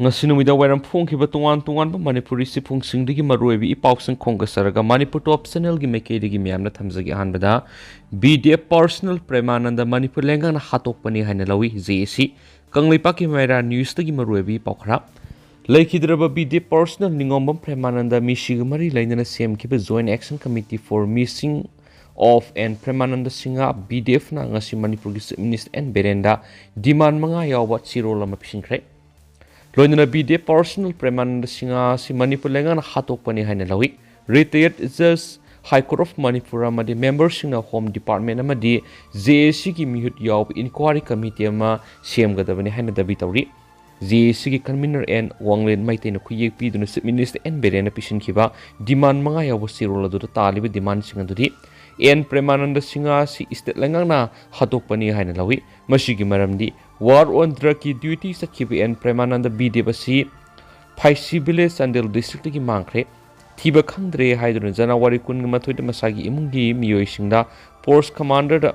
ngasi numida wairam phongkhiba tungan manipuri sifungsingdigi maruibi ipausing khonggasaraga manipur top channel gi mekedigi miyamna thamjagi hanbada VDF personal Premananda Manipur leingak na hattokpani haina Louwi JC kanglipaki maira news tagi maruibi paukhra laikhidraba VDF personal ningombam Premananda mishigmari lainana semkhiba joint action committee for missing of and Premananda singa VDF na ngasi manipur gi minister and berenda demand manga yaoba chirola mapisingkhre loinana VDF personal Premananda singa si manipur leingak na hattokpani haina Louwi retired judge High Court of Manipur amadi members singna Home Department amadi JSC ki mihut yaob inquiry committee ama semgadabani haina dabi tawri JSC ki convener and wanglen maitena khuyek piduna chief minister and berena pisin-khiba demand manga yaob sirol adu taliba demand singa dudi en Premananda singa si state leingak na hattokpani haina Louwi masigi maramdi war on drug ki duty sakhiba en Premananda BD basi Phaisi village Sandel district ki mangkhre thiba khangdre haiduna January 18 masagi imungi miyoi singda force commander da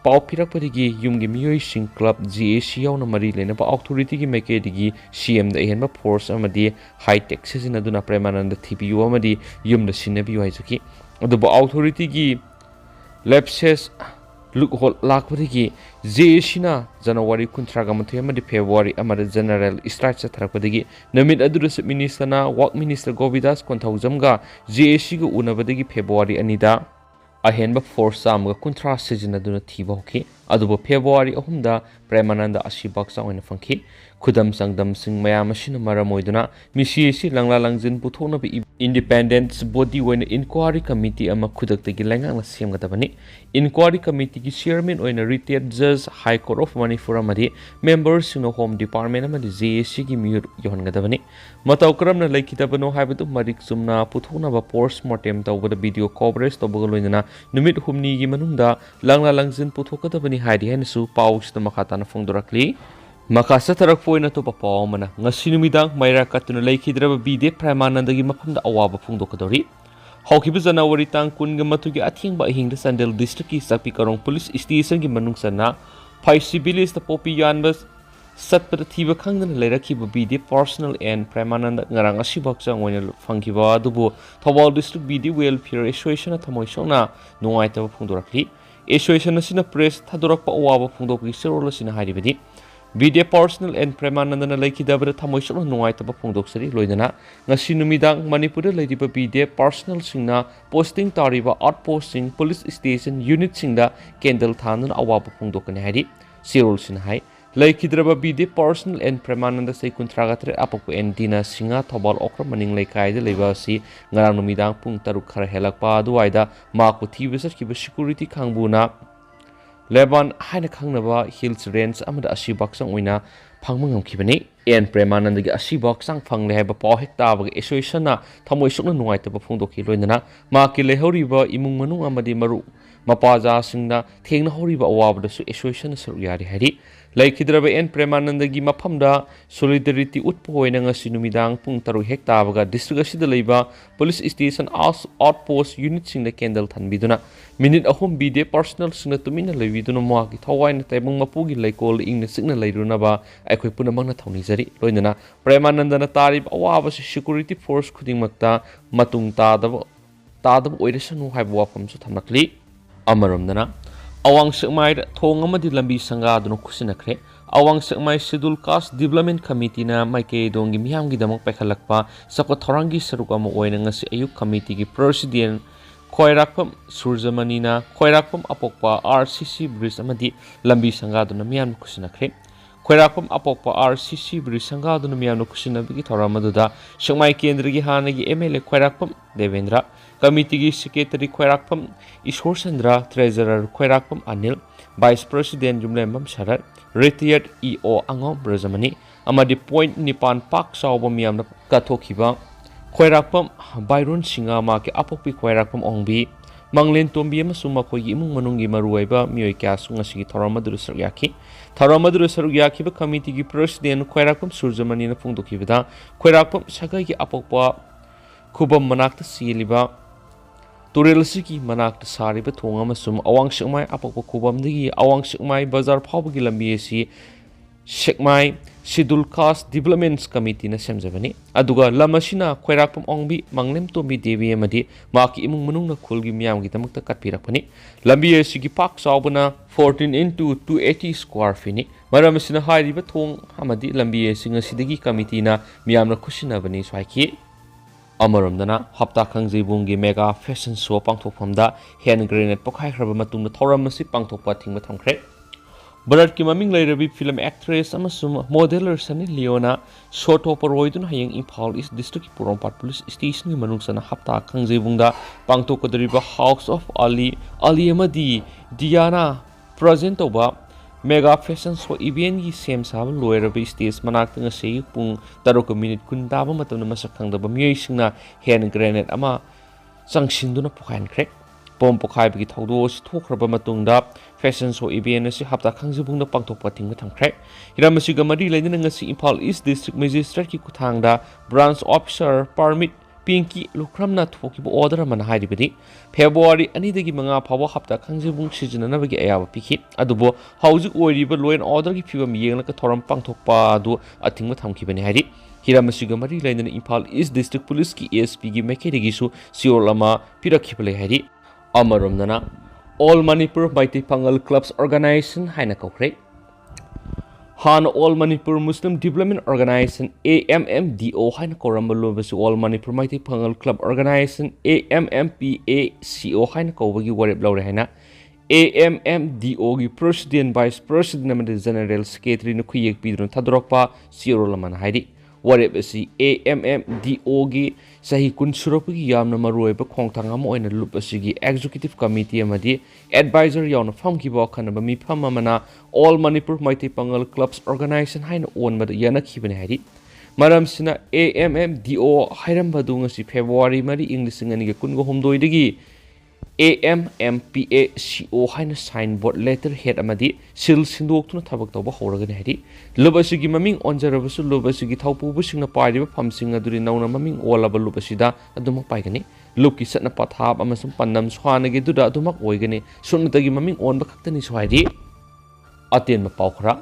pau phirakpadigi yumgi miyoi sing club GAC yauna mari lena ba authority gi mekedigi CM da henba force amadi high tech sizinaduna Premananda thibiu amadi yumda sinabiu haizaki aduba authority gi lapses loophole lakpadigi JAC na January 18 amadi February amada general strike chatharakpadigi namit adura chief minister na work minister Govidas Konthaujamga JAC ga unabadigi February anida ahenba force amga kuntra sizinaduna thiba hoki aduba February 3 da Premananda asibak sauna fangki khudam sangdam sing mayam asina maramoiduna misi langla langjin puthona bi independent body when inquiry committee ama khudaktagi laingak na semgadabani inquiry committee ki chairman oina retired judge High Court of Manipur amadi members singna Home Department amadi JAC gi miyur yohangadabani mataw karamna laikhitabano haibatu marik sumna puthona ba post mortem tawbada video coverage tawbaga loinana numit humni gi manungda langla langjin puthokadabani haidi hainasu pausda makhatana phongdorakli Makasa tarak po na to papaw mana ngasi numidang mayra katuna laikhidraba BD Premananda gi maphamda awaba phongdokadori hawkiba January tang 10 matugi athingba ahingda Sandel district ki sakpi karong police station gi manungsana Phaisi village ta popi yanbas satpada thiba khangdana leirakhiba BD personal and Premananda ngarang asibak changoina phangkiba adubu Thobal district BD welfare association thamoi sona nungaitaba phongdorakli association asina press thadorakpa awaba phongdokgi serol asina haribadi VDF personal and Premananda na laikhidabra thamoi sona nungaitaba phongdoksari loinana ngasi numidang Manipur da laidiba VDF personal singna posting tariba outposting police station unit singda candle thanana awaba phongdokani hari serol sina hai laikhidraba VDF personal and Premananda sei kuntragatre apaku endina singa Thobal okra maning laikai da leiba si ngarang numidang pung taruk khara helakpa aduwaida maku thibasat kiba security khangbuna Leban haina khangnaba hills range amada asibak sang oina phangmangam khibani en Premananda gi asibak sang phangle haiba paw hekta ba association na thamoi sukna nungaitaba phongdokhi loinana ma ki lehoriba imung manung amadi maru mapaja singna thengna horiba awabda su association saru yari hari laikhidraba en Premananda gi maphamda solidarity utpo hoina ngasi numidang pung taru hekta ba district asida leiba police station outpost unit singna candle thanbiduna minute ahum BD personal singna tumina leviduna ma ki thawaina taibung mapugi laikol ingna signa leiruna ba aikhoi punamangna thawni jari loinana Premananda na tarib awaba security force khudingmakta matung tadaba oirasanu haiba wafam su thamnakli amaromdana awang sekmai thong amadi lambi sanga aduna khusinakre awang sekmai schedule caste development committee na maike dongi miyam gi damak pekhalakpa sako thorangi saruk ama oina ngasi ayuk committee gi president khoirakpam surjamani na khoirakpam apokpa RCC bridge amadi lambi sanga aduna miyam khusinakre khoirakpam apokpa RCC bridge sanga aduna miyam khusinabigi thoramadada sekmai kendra gi hanagi MLA khoirakpam Devendra Committee gi Secretary Khoirakpam Ishor Chandra Treasurer Khoirakpam Anil Vice President Jumlembam Sharat Retired EO Angom Brajamani amadi point nipan pak sawba miyamna kathokhiba Khoirakpam Bairun Singa ma ke apokpi Khoirakpam Ongbi Manglen Tombi amasung makhoi imung manunggi maruaiba miyoi kya su ngasi thoramaduru saryaki ba committee gi President Khoirakpam Surjamani na phongdokhibada Khoirakpam sagai gi apokpa khubam manakta siliba Turelsi manak sari ba thonga masum awang sekmai apakpa khubam digi awang sekmai bazar phawbagi lambi si sekmai Schedule Caste Development Committee na semjabani aduga lamasina khoirakpam ongbi manglem tombi devi amadi maki imung manungna khulgi miyam gi tamakta katpirakpani lambi asigi pak saubana 14 into 280 square feet ni maramasina hairiba thong amadi lambi asinga sidagi committee na miyamna khusinabani swaiki Amaramdana hapta khangjibunggi mega fashion show pangthokphamda hand grenade pokhai khraba matungna thoramasi pangthokpa thingma thamkhre Bharat ki maming lairabi film actress amasum modeler Sunny Leona shoto paroidun hayeng Imphal East District ki Purompat Police Station ki manungsana hapta khangjibungda pangthokadriba House of Ali amadi Diana present toba Mega Fashion Show event gi sem sab loirabi stage manakta ngasi pung 10 minute kun daba matamna masak khangdaba miyai hand grenade ama sangsinduna pokhain krek Pom pokhai bagi thawdo thokhraba matungda fashion show event asi hapta khangjibungda pangthokpa thingma thamkhre hiramasi gamari lainina ngasi Imphal East District Magistrate ki kuthangda branch officer permit Pinky Lukramna thokiba order man hairibadi February ani dagi manga phawa hapta khangjibung sijinana bagi ayaba pikhi adubo haujuk oiriba law and order ki phibam yengla ka thoram pangthokpa adu athingma thamkhibani hairi hiramasi gamari lainina Imphal East District Police ki ASP gi mekherigi su siolama pirakhibale hairi Amaramdana All Manipur Mighty Pangal Clubs Organization haina kaukre Han All Manipur Muslim Development Organization AMMDO haina korambalo basi All Manipur Mighty Pangal Club Organization AMMPACO haina kawbagi warep lawre haina AMMDO gi President Vice President amadi General Secretary na khuyek pidron thadrokpa siorolaman haidi warep asi AMMDO gi sahi kun suropagi yamna maruiba khongthang ama oina lup asigi Executive Committee amadi Advisor yauna famkiba khanaba mi phamamana All Manipur Mighty Pangal Clubs Organization haina onmada yana khibane haidi maramsina AMMDO hairambadu ngasi February mari English ngani kungo homdoi dagi AMMPACO haina signboard letter head amadi sil sindok thabak tawba horagani haidi lubasigi maming onjarabasu lubasigi thaupubu singna pairiba phamsing aduri nauna maming olaba lubasida aduma paigani lubki satna pathab amasum pandam swanagi duda aduma oigani sunnatagi maming onba khaktani swaidi aten ma paukhra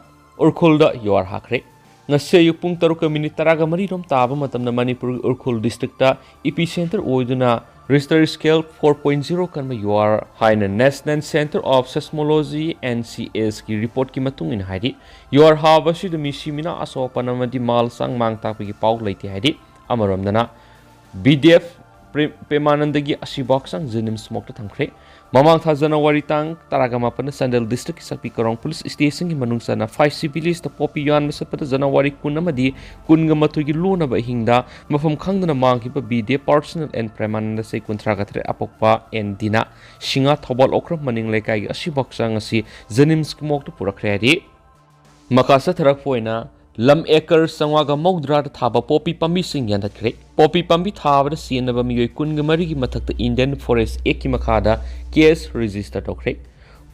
urkhulda yor hakre ngase yupung taruka minute taraga mari rom taba matamna Manipur Urkhul district ta epicenter oiduna Richter scale 4.0 kan yuar haina National Center of Seismology NCS ki report ki matung in haidi yuar habasi de misimina asopanamadi mal sang mang takpi ki pau leiti haidi amaramdana VDF Premananda gi asibok sang jenim smok ta thangkhre mamang tha January tang taragama pana Sandal district sakpi karong police station ki manungsana 5 civilist ta popi yan masapata January kunamadi kungamathu gi luna ba hingda mafam khangdana mang ki pa BDF personal and Premananda se kuntragatre apokpa and dina singa thobal okram maning lekai gi asibok sang asi jenim smok ta purakre ri makasa tharak poina Lam acre sangwaga maudra thaba popi pambi sing yandakhre popi pambi thaba sienaba miyoi kunga mari gi mathakta Indian Forest Act ki makhada case register tokre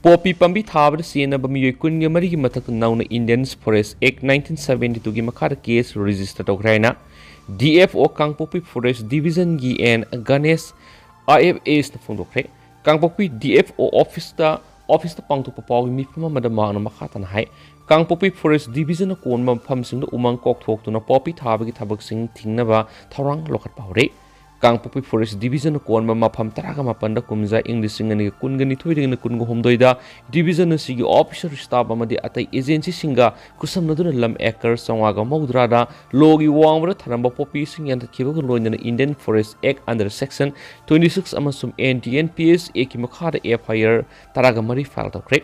popi pambi thaba sienaba miyoi kunga mari gi mathakta nauna Indian Forest Act 1972 gi makhada case register tokre na DFO Kangpopi Forest Division gi and Ganesh IFAs na phongdokre Kangpopi DFO office ta pangthokpa pawi mi phama madamang na makhatan hai Kangpopi Forest Division na konma phamsingda umang kokthok tuna popi thabagi thabaksing thingnaba thorang lokhat pawre Kangpopi Forest Division na konma mapham taraga mapanda kumja English ngani kungani thoiding kungo homdoida division na sigi officer staff amadi atai agency singa kusamnaduna lam acre sangwaga maudrada logi wangra tharamba popi sing yan khibaga loinana Indian Forest Act under section 26 amasum NTNPS ekimakhada FIR taraga mari file tokre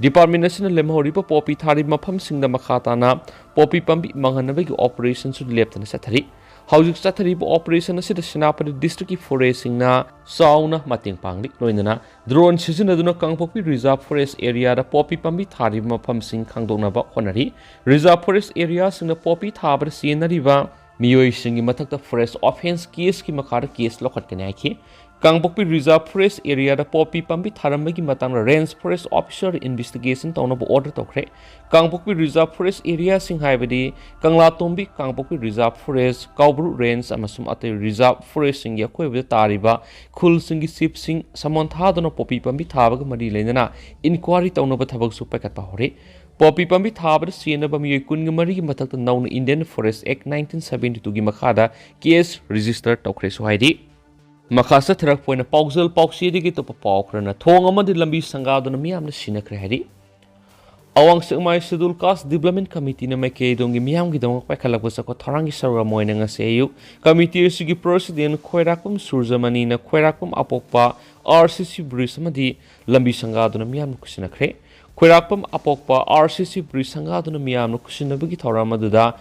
Department National Lemhoripa Popi Thari Mafam Singda Makhatana Popi Pambi Manganabagi operation should left in Satari. Housing Satari operation as the Sinapati district forest singna sauna mating panglik noinana drone season aduna Kangpopi Reserve Forest area the Popi Pambi Thari Mafam Sing Kangdonaba Honari Reserve Forest area sing the Popi Thabar Sienariva Miyoi Singi Matak Forest offense case ki Makara case lokat kanaki Kangpopi Reserve Forest area the Popi Pambi Tharamagi Matang Range Forest Officer investigation townab order tokre Kangpopi Reserve Forest area sing haibadi Kangla Tombi Kangpopi Reserve Forest Kaubru Range amasum ate Reserve Forest sing yakoi tariba khul singi sip sing samon thadona Popi Pambi thabaga mari lenana inquiry townab thabak su pakat pahore Poppy pambi thabada sienaba miyoi kunga marigi mathakta nauna Indian Forest Act 1972 gi makhada case register tawkhre so haidi makhasa thirak poina paujal pausi digi to paukrana thong amadi lambi sangaduna miyamna sinakre haidi awang sekmai schedule caste development committee na mai ke dongi miyam gi dong paikhalakba sako thorangi sarwa moina nga seyu committee sigi president khoirakum surjamani na khoirakum apokpa RCC bridge amadi lambi sangaduna miyamna kusinakre khoirakpam apokpa RCC bridge sangaduna miyamna kusinabagi thoramadada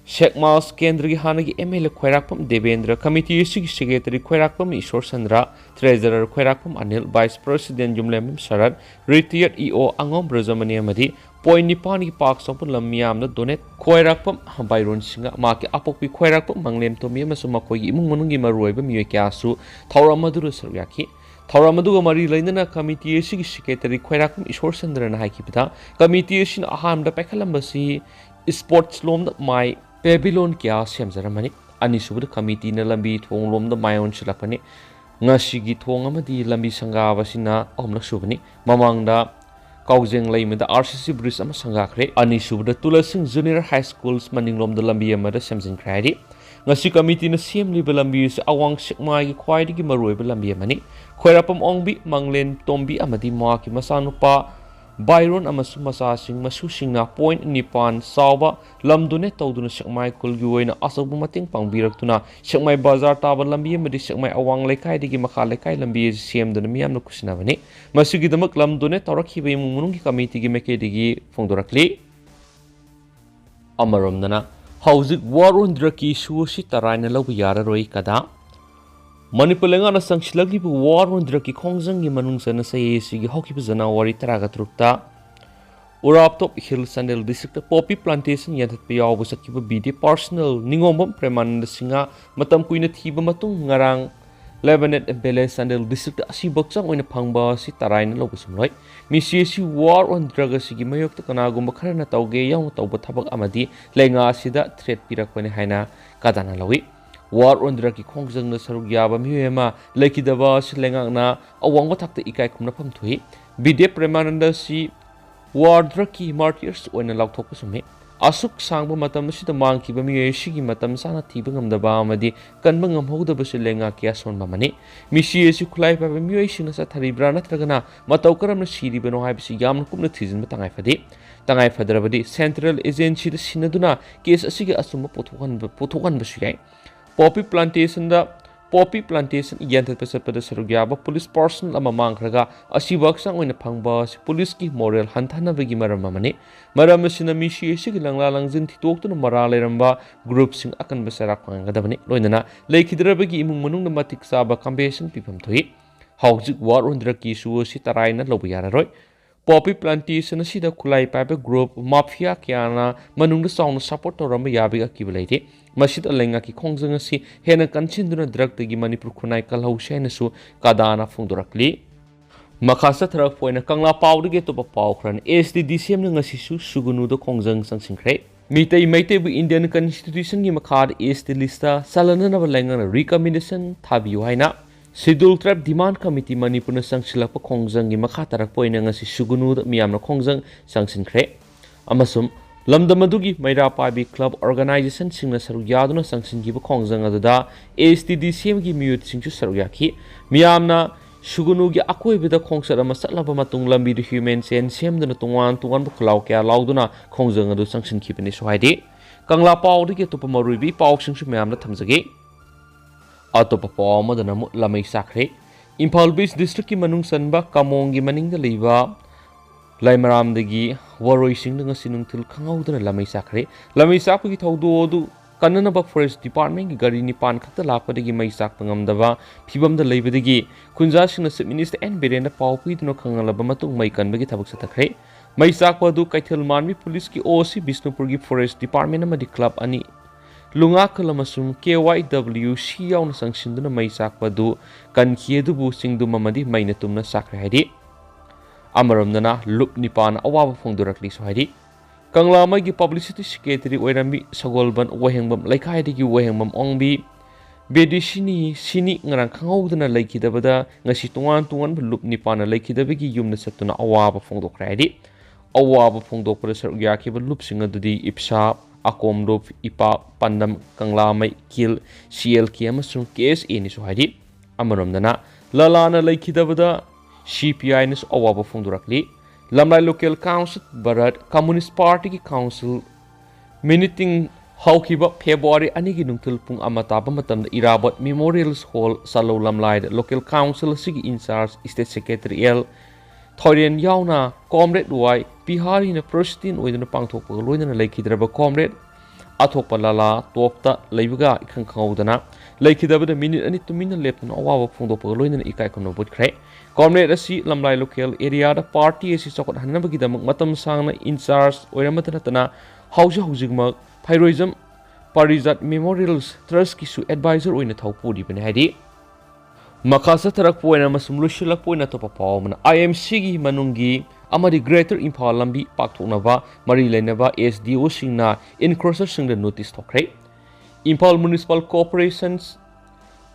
Shekmas Kendra gi hanagi MLA khoirakpam Devendra committee sigi secretary khoirakpam Ishor Sandra treasurer khoirakpam Anil vice president Jumlem Sharat retired EO Angom Brajamani amadi point nipan gi pak sopun lamiyamna donate khoirakpam Byron Singa maki apokpi khoirakpam Manglen Tomi amasuma khoi imung manungi maruiba miyo kyasu thoramaduru saryaki Thoramadu mari lainana committee sigi secretary khoirakpam Ishor Sandra na haikipita committee sin ahamda pekhalambasi sports lom mai Babylon kya semjaramani ani subud committee na lambi thong lom da mayon silapani ngasi gi thong amadi lambi sanga basina omna subani mamangda kaujeng laimada RCC bridge ama sanga khre ani subud tulasing junior high schools maning lom da lambi amada semjin khraidi ngasi committee na semli lambi se awang sikma gi khwaidi gi maroi lambi amani khoirapam ongbi manglen tombi amadi ma ki masanupa Byron amasu masasing masusingna point nipan sawa lamdune tawduna sekmai kulgi oina asabu mating pangbirak sekmai bazar taba lambi amadi sekmai awang lekai digi makha lekai lambi semduna miyamna kusinabani masugi damak lamdune tawrakhiba imungmunungi committee gi meke digi phongdorakli amaromdana hauzik war on draki susi taraina labu yararoi kada Manipur lengana sangsilagli bu war on draki khongjang gi manung sana sai sigi hoki bu January taraga trukta Urap top hill sandal district poppy plantation yathat pe yaw bu sakiba BD personal ningombam Premananda singa matam kuina thiba matung ngarang Lebanon Bele sandal district asi bakchang oina phangba si taraina lobu sumloi misi si war on drug sigi mayok ta kana gumba kharana tawge yaw tawba thabak amadi lenga sida threat pirakpani haina kadana lawi War on draki khongjang na saruk yaba miyema lekidaba silengang na awang wathakta ikai khumna phamthui BD Premananda si war draki martyrs oina lauthok sume asuk sangba matam sida mangkiba miye sigi matam sana thiba ngamdaba amadi kanba ngamhodaba silenga kya sonba mani misi si khulai pa miye sina sa tharibra natragana mataw karamna siribano haibisi yamna kumna thijin tangai tangai fadrabadi central agency da sinaduna case asigi asuma pothokan basuyai Poppy plantation yantat pasat pada sarugyaba police person ama mangkraga asibak sang oina phangba police ki moral hanthana bagi maramamani maramasina misi sigi langla langjin thitoktu mara leramba group sing akan basara khangadabani loinana leikidrabagi imung manung matik saba compassion pipam thoi hauzik war undra ki su si taraina lobu yararoi Poppy plantation asida khulai paiba group mafia kyana manungda song support toramba yabiga kibalaide Masjid Alenga ki khongjang asi hena kanchinduna drug tagi Manipur khunai kalhau shaina su kadana phungdorakli makhasa thrak poina kangla pawdige to paw khran SDDCM na ngasi su sugunu do khongjang sangsingkhre Mitai bu Indian Constitution gi makhad SD lista salana na balenga recommendation thabiu haina Schedule Tribe Demand Committee Manipur na sangsilakpa khongjang gi makha tarak poina ngasi sugunu do miyamna khongjang sangsinkhre amasum Lamdamadugi Maira Pabi Club Organization Singna Saruyaduna Sangsingiba Khongjang aduda STDCM gi miyut singchu saruyaki miyamna shugunugi akoibida khongsara masatlaba matung lambi de human sen semduna tungwan bu khulaw kya lawduna khongjang adu sangsinkhibani sohaidi kangla pawdi ge topa maruibi paw singchu miyamna thamjage atopa paw madana mu lamai sakre Imphal Beach District ki manung sanba Kamong gi maningda leiba Laimaram dagi waroi sing nga sinung til khangaudana lamai sakre lamai sakpagi thaudo du kananaba forest department gi gari ni pan khakta lakpadagi mai sak pangamdaba phibamda leibadagi kunja singna minister and berenda pawpui dino khangalaba matung mai kanbagi thabak satakre mai sakpa du kaithal manmi police ki OC Bisnupur gi forest department amadi club ani lunga kalamasum KYW siyawn sangsinduna mai sakpa du kankhiedu bu singdu mamadi maina tumna sakre haidi Amaramdana Lup Nipan awaba phongdorakli sohaidi Kangla mai gi publicity secretary oirambi Sagolban wahengbam laikai digi wahengbam ongbi bedi sini ngarang khangaudana laikidabada ngasi tungan Lup Nipan laikidabagi yumna satuna awaba phongdokraidi awaba phongdokpada saruk yakhiba lupsing adudi ipsa akom lup ipa pandam kanglamai kil CLK amasung KSA ni so haidi amanomdana lalana laikhidabada CPI nis awaba phongdorakli lamlai local council barat communist party ki council meeting haukiba February anigi nungtil pung amataba matamda irabot memorials hall salo lamlai local council sigi in charge state secretary L Thorian yauna comrade Louwi Bihari na Prestin oidana pangthokpa loinana laikhidraba comrade athokpa lala topta leibuga ikhang khangudana laikhidabada minute ani tumina lepna awawa phongdokpa loinana ikai kono butkhre comrade asi lamlai local area da party asi chokot hanabagi damak matam sangna in charge oiramatana tana haujigma Phyroism Parijat Memorials Trust ki su advisor oina thawpudi bane haidi Makasa tarak poina masum lushilak poina topa pawmana IMC gi manungi amadi Greater Imphal lambi pakthoknaba mari lainaba SDO singna encroacher singda notice thokre Imphal Municipal Corporations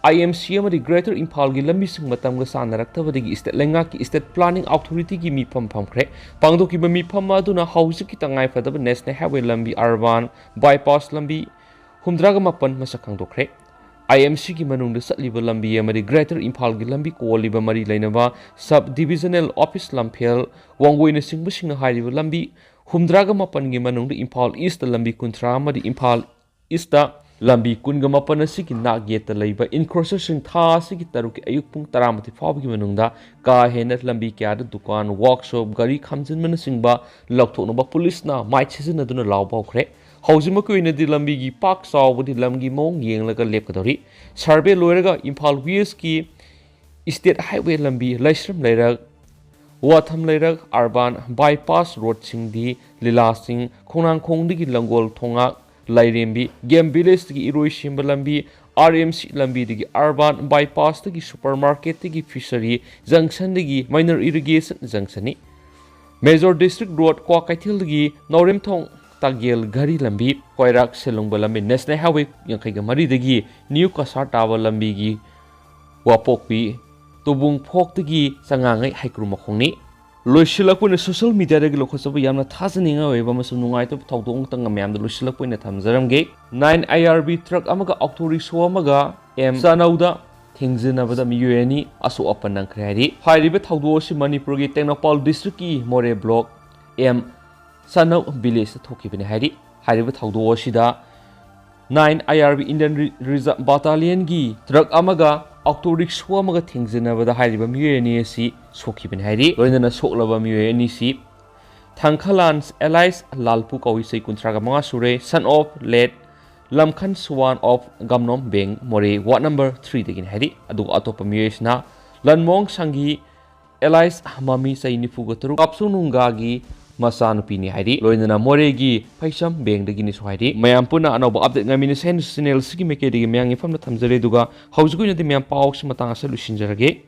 IMC amadi Greater Imphal gi lambi sing matamga sanaraktabadagi state leingak ki state planning authority gi mifam phamkhre pangdoki ba mifam aduna hausi ki tangai fadaba national highway lambi urban bypass lambi humdraga mapan masakang dokre IMC ki manung da satliba lambi amadi Greater Imphal gi lambi koliba mari lainaba sub divisional office lamphel wangoi na singba singna hairiba lambi humdraga mapan gi manung da Imphal East lambi kuntra amadi Imphal East da lambi kunga mapan asigi nageta laiba encroacher sing tha asigi taruki ayuk pung 10 fawgi manungda ka hena lambi kya da dukan workshop gari khamjin man singba lokthokno ba police na mai chizina duna lawbaw khre haujima koina di lambi gi pak sawbudi lamgi mong yenglaga lepkadori survey loiraga Imphal West ki state highway lambi laisram lairak watham lairak urban bypass road singdi lila sing khonang khongdigi langol thonga lairembi game village ki iroi simba lambi RMC lambi digi urban bypass digi supermarket digi fishery junction digi minor irrigation junction ni major district road kwa kaithil digi norem thong Tagel Gari Lambi, Koirak Selungba Lambi, National Highway Yankaiga Mari Dagi, New Kasar Tawa Lambi Gi, Wapokpi, Tubung Pok Dagi, Sangangai Haikru Makongni. Loishilakuna social media Dagi Lokosabu Yamna Tazaninga, Evamasunungai to Tawdong Tangamam, the Loishilakuna Tamzaram Gate, 9 IRB truck Amaga Octori Swamaga, M. Sanauda, Kingzinabada Miyueni, Asu Opanang Kredi, Hairibet Haudoshi Manipur Technopol District, More Block, M. Sanau village thokibani hairiba thawdo sida 9 IRB Indian Reserve Battalion gi truck amaga auto rickshaw amaga thingzinabada hairiba miyeni asi sokibani hairi loinana soklaba miyeni si Thangkhalans Allies Lalpu kawi sei kuntraga manga sure son of late Lamkhan Swan of Gamnom Beng More ward number 3 degin hairi adu atopa miyesna Lanmong Sangi Allies Mami sei nifugatru Kapsununga gi Masanu Pini Haidi, Loinana Moregi, Paisam, Bang the Guinness Haidi, Mayampuna, and about the Namin Sentinel Siki Mekedi, Yang from the Tamzare Duga, House Guna the Mian Paux Matanga Solution Jarage.